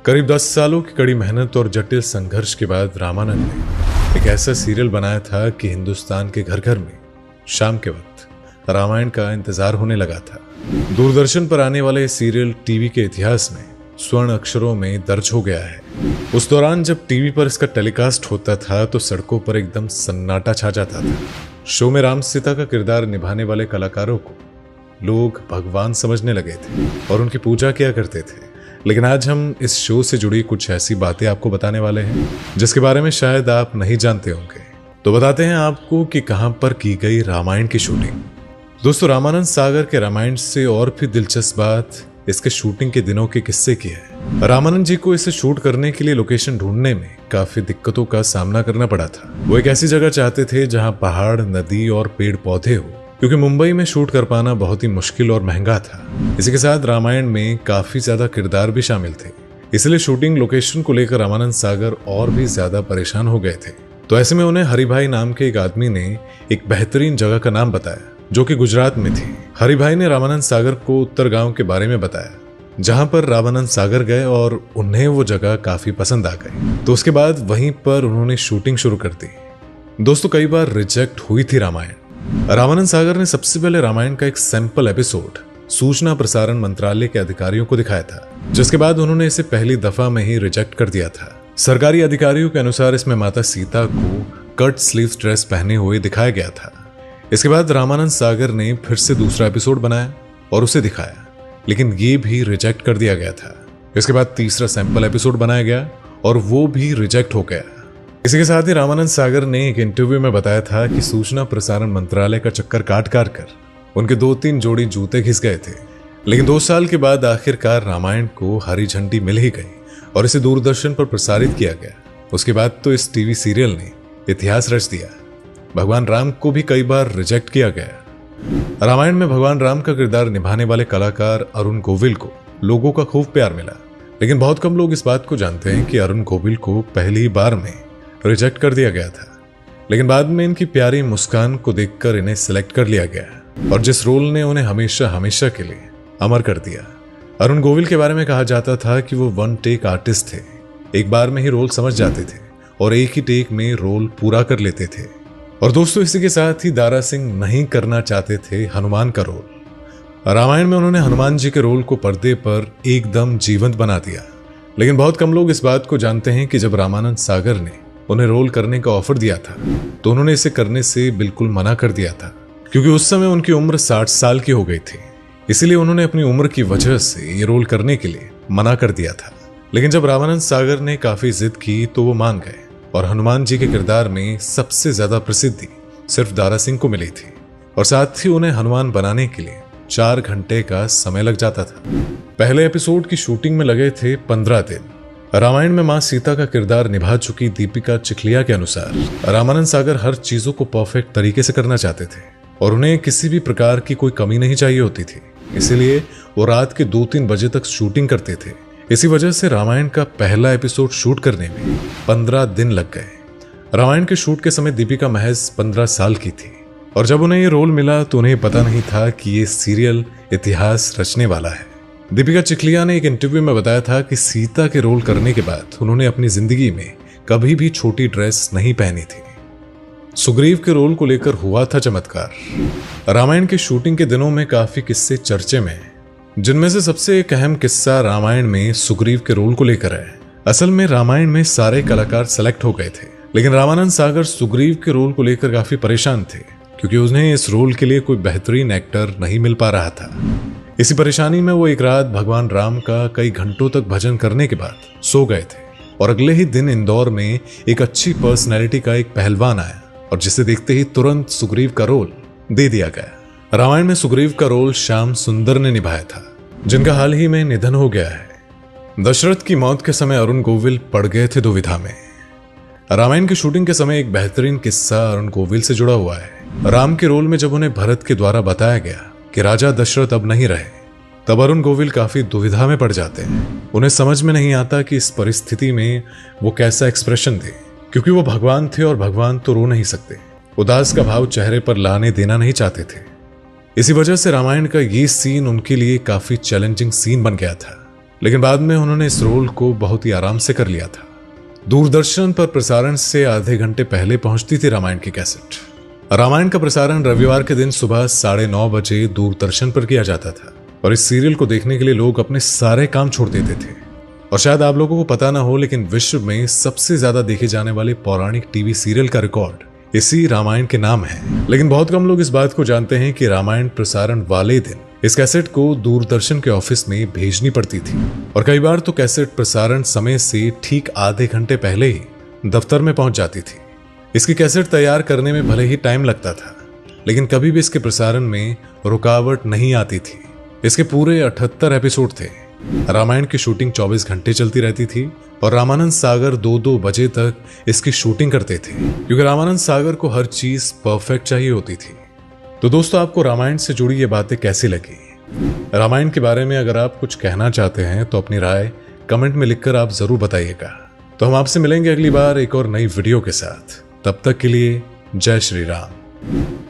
करीब 10 सालों की कड़ी मेहनत और जटिल संघर्ष के बाद रामानंद ने एक ऐसा सीरियल बनाया था कि हिंदुस्तान के घर घर में शाम के वक्त रामायण का इंतजार होने लगा था। दूरदर्शन पर आने वाले सीरियल टीवी के इतिहास में स्वर्ण अक्षरों में दर्ज हो गया है। उस दौरान जब टीवी पर इसका टेलीकास्ट होता था तो सड़कों पर एकदम सन्नाटा छा जाता था। शो में राम सीता का किरदार निभाने वाले कलाकारों को लोग भगवान समझने लगे थे और उनकी पूजा किया करते थे। लेकिन आज हम इस शो से जुड़ी कुछ ऐसी बातें आपको बताने वाले हैं जिसके बारे में शायद आप नहीं जानते होंगे। तो बताते हैं आपको कि कहां पर की गई रामायण की शूटिंग। दोस्तों, रामानंद सागर के रामायण से और भी दिलचस्प बात इसके शूटिंग के दिनों के किस्से की है। रामानंद जी को इसे शूट करने के लिए लोकेशन ढूंढने में काफी दिक्कतों का सामना करना पड़ा था। वो एक ऐसी जगह चाहते थे जहां पहाड़, नदी और पेड़ पौधे हो, क्योंकि मुंबई में शूट कर पाना बहुत ही मुश्किल और महंगा था। इसी के साथ रामायण में काफी ज्यादा किरदार भी शामिल थे, इसलिए शूटिंग लोकेशन को लेकर रामानंद सागर और भी ज्यादा परेशान हो गए थे। तो ऐसे में उन्हें हरिभाई नाम के एक आदमी ने एक बेहतरीन जगह का नाम बताया जो कि गुजरात में थी। हरिभाई ने रामानंद सागर को उत्तर गांव के बारे में बताया, जहां पर रामानंद सागर गए और उन्हें वो जगह काफी पसंद आ गई। तो उसके बाद वहीं पर उन्होंने शूटिंग शुरू कर दी। दोस्तों, कई बार रिजेक्ट हुई थी रामायण। रामानंद सागर ने सबसे पहले रामायण का एक सैंपल एपिसोड सूचना प्रसारण मंत्रालय के अधिकारियों को दिखाया था, जिसके बाद उन्होंने इसे पहली दफा में ही रिजेक्ट कर दिया था। सरकारी अधिकारियों के अनुसार इसमें माता सीता को कट स्लीव ड्रेस पहने हुए दिखाया गया था। इसके बाद रामानंद सागर ने फिर से दूसरा एपिसोड बनाया और उसे दिखाया, लेकिन ये भी रिजेक्ट कर दिया गया था। इसके बाद तीसरा सैंपल एपिसोड बनाया गया और वो भी रिजेक्ट हो गया। इसी के साथ ही रामानंद सागर ने एक इंटरव्यू में बताया था कि सूचना प्रसारण मंत्रालय का चक्कर काट कर उनके 2-3 जोड़ी जूते घिस गए थे। लेकिन 2 साल के बाद आखिरकार रामायण को हरी झंडी मिल ही गई और इसे दूरदर्शन पर प्रसारित किया गया। उसके बाद तो इस टीवी सीरियल ने इतिहास रच दिया। भगवान राम को भी कई बार रिजेक्ट किया गया। रामायण में भगवान राम का किरदार निभाने वाले कलाकार अरुण गोविल को लोगों का खूब प्यार मिला, लेकिन बहुत कम लोग इस बात को जानते हैं कि अरुण गोविल को पहली बार में रिजेक्ट कर दिया गया था, लेकिन बाद में इनकी प्यारी मुस्कान को देखकर इन्हें सिलेक्ट कर लिया गया और जिस रोल ने उन्हें हमेशा हमेशा के लिए अमर कर दिया। अरुण गोविल के बारे में कहा जाता था कि वो 1 टेक आर्टिस्ट थे। एक बार में ही रोल समझ जाते थे और एक ही टेक में रोल पूरा कर लेते थे। और दोस्तों, इसी के साथ ही दारा सिंह नहीं करना चाहते थे हनुमान का रोल। रामायण में उन्होंने हनुमान जी के रोल को पर्दे पर एकदम जीवंत बना दिया, लेकिन बहुत कम लोग इस बात को जानते हैं कि जब रामानंद सागर ने उन्हें रोल करने का ऑफर दिया था तो उन्होंने इसे करने से बिल्कुल मना कर दिया था, क्योंकि उस समय उनकी उम्र 60 साल की हो गई थी। इसीलिए उन्होंने अपनी उम्र की वजह से ये रोल करने के लिए मना कर दिया था। लेकिन जब रामानंद सागर ने काफी जिद की तो वो मान गए और हनुमान जी के किरदार में सबसे ज्यादा प्रसिद्धि सिर्फ दारा सिंह को मिली थी और साथ ही उन्हें हनुमान बनाने के लिए 4 घंटे का समय लग जाता था। पहले एपिसोड की शूटिंग में लगे थे 15 दिन। रामायण में मां सीता का किरदार निभा चुकी दीपिका चिखलिया के अनुसार रामानंद सागर हर चीजों को परफेक्ट तरीके से करना चाहते थे और उन्हें किसी भी प्रकार की कोई कमी नहीं चाहिए होती थी। इसीलिए वो रात के 2-3 बजे तक शूटिंग करते थे। इसी वजह से रामायण का पहला एपिसोड शूट करने में 15 दिन लग गए। रामायण के शूट के समय दीपिका महज 15 साल की थी और जब उन्हें ये रोल मिला तो उन्हें पता नहीं था कि ये सीरियल इतिहास रचने वाला है। दीपिका चिखलिया ने एक इंटरव्यू में बताया था कि सीता के रोल करने के बाद उन्होंने अपनी जिंदगी में कभी भी छोटी ड्रेस नहीं पहनी थी। सुग्रीव के रोल को लेकर हुआ था चमत्कार। रामायण की शूटिंग के दिनों में काफी किस्से चर्चे में हैं, जिनमें से सबसे एक अहम किस्सा रामायण में सुग्रीव के रोल को लेकर है। असल में रामायण में सारे कलाकार सेलेक्ट हो गए थे, लेकिन रामानंद सागर सुग्रीव के रोल को लेकर काफी परेशान थे, क्योंकि उन्हें इस रोल के लिए कोई बेहतरीन एक्टर नहीं मिल पा रहा था। इसी परेशानी में वो एक रात भगवान राम का कई घंटों तक भजन करने के बाद सो गए थे और अगले ही दिन इंदौर में एक अच्छी पर्सनैलिटी का एक पहलवान आया और जिसे देखते ही तुरंत सुग्रीव का रोल दे दिया गया। रामायण में सुग्रीव का रोल श्याम सुंदर ने निभाया था, जिनका हाल ही में निधन हो गया है। दशरथ की मौत के समय अरुण गोविल पड़ गए थे दुविधा में। रामायण की शूटिंग के समय एक बेहतरीन किस्सा अरुण गोविल से जुड़ा हुआ है। राम के रोल में जब उन्हें भरत के द्वारा बताया गया कि राजा दशरथ अब नहीं रहे, तब अरुण गोविल काफी दुविधा में पड़ जाते हैं। उन्हें समझ में नहीं आता कि इस परिस्थिति में वो कैसा एक्सप्रेशन दे, क्योंकि वो भगवान थे और भगवान तो रो नहीं सकते। उदास का भाव चेहरे पर लाने देना नहीं चाहते थे। इसी वजह से रामायण का ये सीन उनके लिए काफी चैलेंजिंग सीन बन गया था। लेकिन बाद में उन्होंने इस रोल को बहुत ही आराम से कर लिया था। दूरदर्शन पर प्रसारण से आधे घंटे पहले पहुंचती थी रामायण की कैसेट। रामायण का प्रसारण रविवार के दिन सुबह 9:30 बजे दूरदर्शन पर किया जाता था और इस सीरियल को देखने के लिए लोग अपने सारे काम छोड़ देते थे। और शायद आप लोगों को पता ना हो, लेकिन विश्व में सबसे ज्यादा देखे जाने वाले पौराणिक टीवी सीरियल का रिकॉर्ड इसी रामायण के नाम है। लेकिन बहुत कम लोग इस बात को जानते हैं कि रामायण प्रसारण वाले दिन इस कैसेट को दूरदर्शन के ऑफिस में भेजनी पड़ती थी और कई बार तो कैसेट प्रसारण समय से ठीक आधे घंटे पहले ही दफ्तर में पहुंच जाती थी। इसकी कैसेट तैयार करने में भले ही टाइम लगता था, लेकिन कभी भी इसके प्रसारण में रुकावट नहीं आती थी। इसके पूरे 78 एपिसोड थे। रामायण की शूटिंग 24 घंटे चलती रहती थी और रामानंद सागर 2-2 बजे तक इसकी शूटिंग करते थे, क्योंकि रामानंद सागर को हर चीज परफेक्ट चाहिए होती थी। तो दोस्तों, आपको रामायण से जुड़ी ये बातें कैसी लगी? रामायण के बारे में अगर आप कुछ कहना चाहते हैं तो अपनी राय कमेंट में लिखकर आप जरूर बताइएगा। तो हम आपसे मिलेंगे अगली बार एक और नई वीडियो के साथ। तब तक के लिए जय श्री राम।